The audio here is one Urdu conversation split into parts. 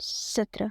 17।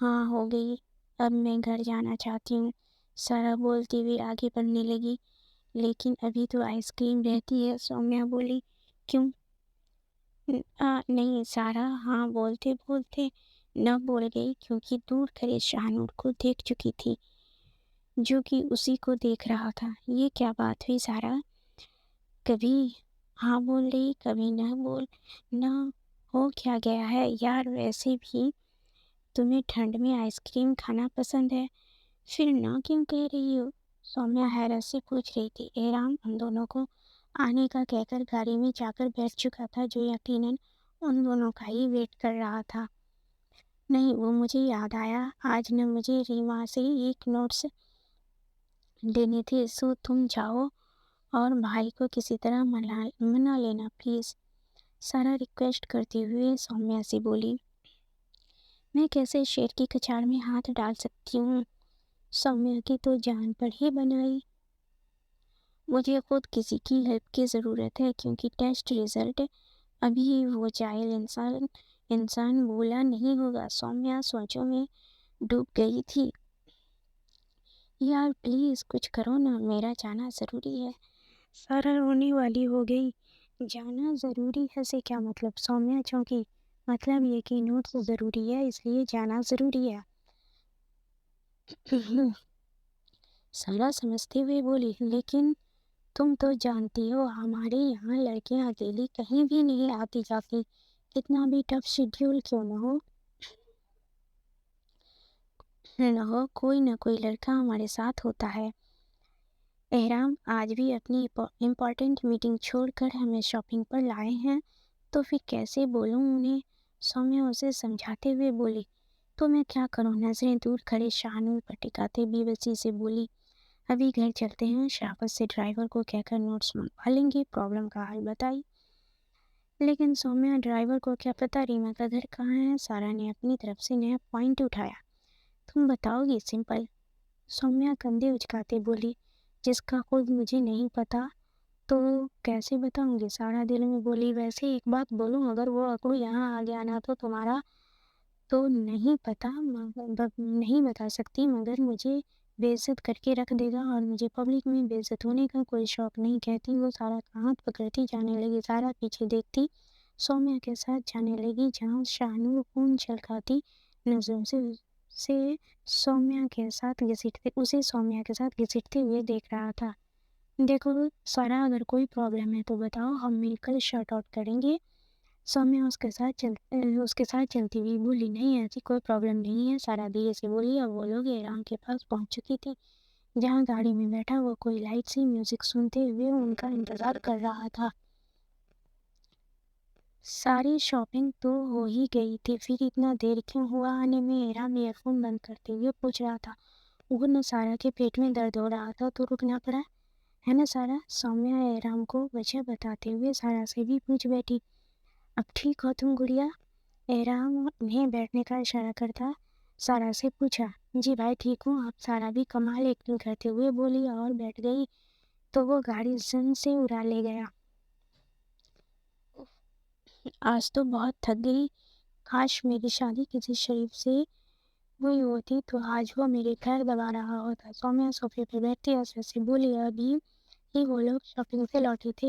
ہاں ہو گئی، اب میں گھر جانا چاہتی ہوں، سارا بولتی ہوئی آگے بڑھنے لگی۔ لیکن ابھی تو آئس کریم رہتی ہے، سومیا بولی۔ کیوں؟ نہیں سارا ہاں بولتے بولتے نہ بول گئی، کیونکہ دور کھڑے شاہنور کو دیکھ چکی تھی جو کہ اسی کو دیکھ رہا تھا۔ یہ کیا بات ہوئی سارا؟ کبھی ہاں بول رہی، کبھی نہ بول نہ، ہو کیا گیا ہے یار؟ ویسے بھی تمہیں ٹھنڈ میں آئس کریم کھانا پسند ہے، پھر نہ کیوں کہہ رہی ہو؟ سومیا حیرت سے پوچھ رہی تھی۔ احرام ان دونوں کو آنے کا کہہ کر گاڑی میں جا کر بیٹھ چکا تھا، جو یقیناً ان دونوں کا ہی ویٹ کر رہا تھا۔ نہیں، وہ مجھے یاد آیا، آج نہ مجھے ریما سے ایک نوٹس لینے تھے، سو تم جاؤ اور بھائی کو کسی طرح منا لینا پلیز، سارا ریکویسٹ کرتے ہوئے سومیا سے بولی۔ میں کیسے شیر کی کچاڑ میں ہاتھ ڈال سکتی ہوں؟ سومیا کی تو جان پر ہی بنائی۔ مجھے خود کسی کی ہیلپ کی ضرورت ہے، کیونکہ ٹیسٹ ریزلٹ ابھی وہ جاہل انسان بولا نہیں ہوگا۔ سومیا سوچوں میں ڈوب گئی تھی۔ یار پلیز کچھ کرو نا، میرا جانا ضروری ہے۔ سارا رونے والی ہو گئی۔ جانا ضروری ہے سے کیا مطلب؟ سومیا چونکی۔ مطلب یہ کہ نوٹس ضروری ہے، اس لیے جانا ضروری ہے۔ سارا سمجھتے ہوئے بولی، لیکن تم تو جانتی ہو ہمارے یہاں لڑکیاں اکیلی کہیں بھی نہیں آتی جاتی، کتنا بھی ٹف شیڈیول کیوں نہ ہو، کوئی نہ کوئی لڑکا ہمارے ساتھ ہوتا ہے۔ احرام آج بھی اپنی امپورٹنٹ میٹنگ چھوڑ کر ہمیں شاپنگ پر لائے ہیں، تو پھر کیسے بولوں انہیں؟ سومیا اسے سمجھاتے ہوئے بولی۔ تو میں کیا کروں؟ نظریں دور کھڑے شاہنور پر ٹکاتے بے بسی سے بولی۔ ابھی گھر چلتے ہیں، شرافت سے ڈرائیور کو کہہ کر نوٹس منگوا لیں گے، پرابلم کا حل بتائی۔ لیکن سومیا ڈرائیور کو کیا پتا ریما کا گھر کہاں ہے؟ سارا نے اپنی طرف سے نیا پوائنٹ اٹھایا۔ تم بتاؤ گی؟ سمپل، سومیا کندھے اچکاتے بولی۔ جس کا خود مجھے نہیں پتا تو کیسے بتاؤں گی؟ سارا دل میں بولی۔ ویسے ایک بات بولوں، اگر وہ اکڑو یہاں آ گیا نا تو تمہارا تو نہیں پتا، نہیں بتا سکتی، مگر مجھے بے عزت کر کے رکھ دے گا، اور مجھے پبلک میں بے عزت ہونے کا کوئی شوق نہیں، کہتی وہ سارا کا ہاتھ پکڑتی جانے لگی۔ سارا پیچھے دیکھتی سومیا کے ساتھ جانے لگی، جہاں شاہنور خون چھلکاتی نظروں سے سومیا کے ساتھ گھسیٹتے ہوئے دیکھ رہا تھا۔ دیکھو سارا، اگر کوئی پرابلم ہے تو بتاؤ، ہم مل کر شارٹ آؤٹ کریں گے۔ سومیا اس کے ساتھ چلتی ہوئی بولی۔ نہیں، ایسی کوئی پرابلم نہیں ہے، سارا دھیرے سے بولی۔ اب وہ لوگ احرام کے پاس پہنچ چکی تھی، جہاں گاڑی میں بیٹھا وہ کوئی لائٹ سی میوزک سنتے ہوئے ان کا انتظار کر رہا تھا۔ ساری شاپنگ تو ہو ہی گئی تھی، پھر اتنا دیر کیوں ہوا آنے میں؟ احرام ایئر فون بند کرتے ہوئے پوچھ رہا تھا۔ ورنہ سارا کے پیٹ میں درد ہو رہا تھا تو رکنا پڑا ہے نا سارا؟ سومیا احرام کو وجہ بتاتے ہوئے سارا سے بھی پوچھ بیٹھی۔ اب ٹھیک ہو تم گڑیا؟ احرام انہیں بیٹھنے کا اشارہ کرتا سارا سے پوچھا۔ جی بھائی ٹھیک ہوں۔ اب سارا بھی کمال ایکٹنگ کرتے ہوئے بولی اور بیٹھ گئی تو وہ گاڑی زن سے اڑا لے گیا۔ آج تو بہت تھک گئی، کاش میری شادی کسی شریف سے ہوئی ہوتی تو آج وہ میرے پیر دبا رہا ہوتا۔ سومیا صوفے پہ بیٹھتی ہنس ہنس سے بولی۔ ابھی ہی وہ لوگ شاپنگ سے لوٹے تھے،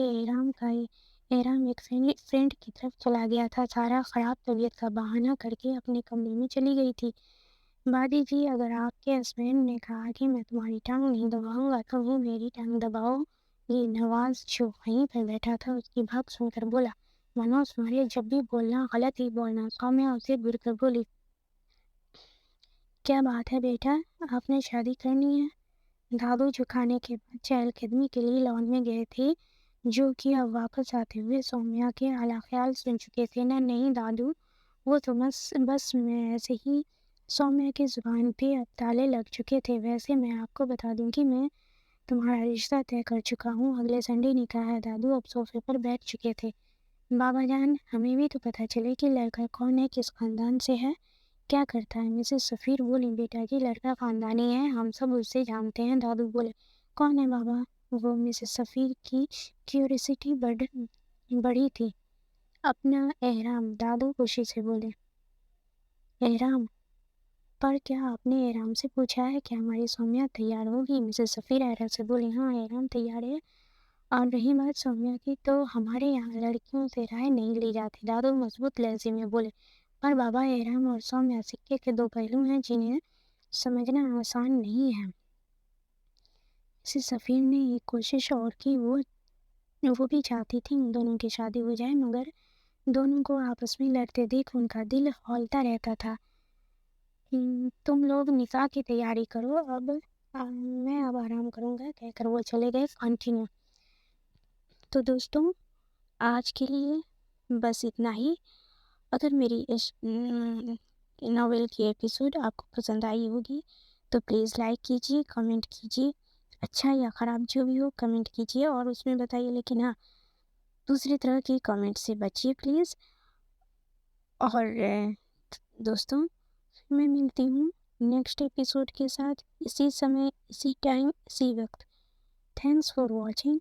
احرام ایک فرینڈ کی طرف چلا گیا تھا، سارا خراب طبیعت کا بہانہ کر کے اپنے کمرے میں چلی گئی تھی۔ بادی جی، اگر آپ کے ہسبینڈ نے کہا کہ میں تمہاری ٹانگ نہیں دباؤں گا تو وہ میری ٹانگ دباؤ۔ یہ نواز جو وہیں پر بیٹھا تھا اس کی بات سن کر بولا۔ منوج تمہارے جب بھی بولنا غلط ہی بولنا۔ سومیا اسے گھور کر بولی۔ کیا بات ہے بیٹا، آپ نے شادی کرنی ہے؟ دادو جو کھانے کے بعد چہل قدمی کے لیے لان میں گئے تھے، جو کہ اب واپس آتے ہوئے سومیا کے اعلیٰ خیال سن چکے تھے۔ نہ نہیں دادو، وہ تو بس میں ایسے ہی۔ سومیا کی زبان پہ اب تالے لگ چکے تھے۔ ویسے میں آپ کو بتا دوں کہ میں تمہارا رشتہ طے کر چکا ہوں، اگلے سنڈے نکاح ہے۔ دادو اب صوفے پر بیٹھ چکے تھے۔ بابا جان، ہمیں بھی تو پتہ چلے کہ لڑکا کون ہے، کس خاندان سے ہے، کیا کرتا ہے؟ مسز سفیر بولی۔ بیٹا جی، لڑکا خاندانی ہے، ہم سب اسے جانتے ہیں۔ دادو بولے۔ کون ہے بابا؟ وہ مسز سفیر کی کیوریوسٹی بڑھی تھی۔ اپنا احرام، دادو خوشی سے بولے۔ احرام پر کیا آپ نے ایرام سے پوچھا ہے کہ ہماری سومیا تیار ہوگی؟ مسز سفیر ایرا سے بولی، ہاں ایرام تیار ہے، اور رہی بات سومیا کی تو ہمارے یہاں لڑکیوں سے رائے نہیں لی جاتی، دادو مضبوط لہجے میں بولے۔ پر بابا، ایرام اور سومیا سکے کے دو پہلو ہیں جنہیں سمجھنا آسان نہیں ہے۔ مسز سفیر نے ایک کوشش اور کی، وہ بھی چاہتی تھی ان دونوں کی شادی ہو جائے، مگر دونوں کو آپس میں لڑتے دیکھ ان کا دل ہولتا رہتا تھا۔ تم لوگ نکاح کی تیاری کرو، میں اب آرام کروں گا، کہہ کر وہ چلے گئے۔ کنٹینیو۔ تو دوستوں، آج کے لیے بس اتنا ہی۔ اگر میری اس ناول کی ایپیسوڈ آپ کو پسند آئی ہوگی تو پلیز لائک کیجیے، کمنٹ کیجیے، اچھا یا خراب جو بھی ہو کمنٹ کیجیے اور اس میں بتائیے، لیکن ہاں دوسری طرح کی کمنٹ سے بچیے پلیز۔ اور دوستوں، میں ملتی ہوں نیکسٹ ایپیسوڈ کے ساتھ، اسی سمے، اسی ٹائم، اسی وقت۔ Thanks for watching.